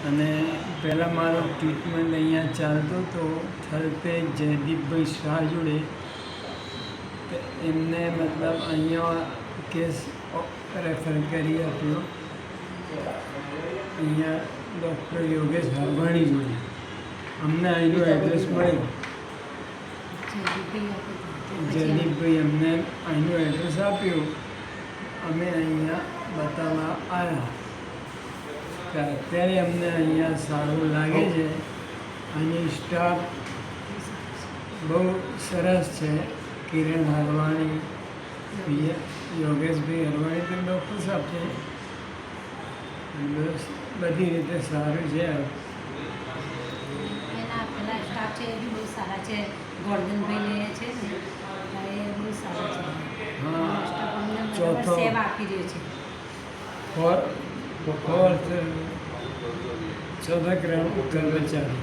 અને પહેલાં મારો ટ્રીટમેન્ટ અહીંયા ચાલતો હતો થલતે જયદીપભાઈ શાહ જોડે. તો એમને મતલબ અહીંયા કેસ રેફર કરી આપ્યો અહીંયા ડૉક્ટર યોગેશ હરવાણી જોડે. અમને અહીંનું એડ્રેસ મળ્યું. જયદીપભાઈ અમને અહીંનું એડ્રેસ આપ્યું. અમે અહીંયા બતાવવા આવ્યા કે અત્યારે અમને અહીંયા સારું લાગે છે. અહીં સ્ટાફ બહુ સરસ છે. કિરણ હરવાણી, યોગેશભાઈ હરવાણી તો ડૉક્ટર સાહેબ છે. બધી રીતે સારું છે. એના પેલા સ્ટાફ છે એ બી બહુ સારા છે. ગોર્ધનભાઈ છે ને એ બહુ સારા છે. હા, સ્ટાફ અમને ચોથો સેવા આપી રહ્યો છે. ચોથા કર્મચારી.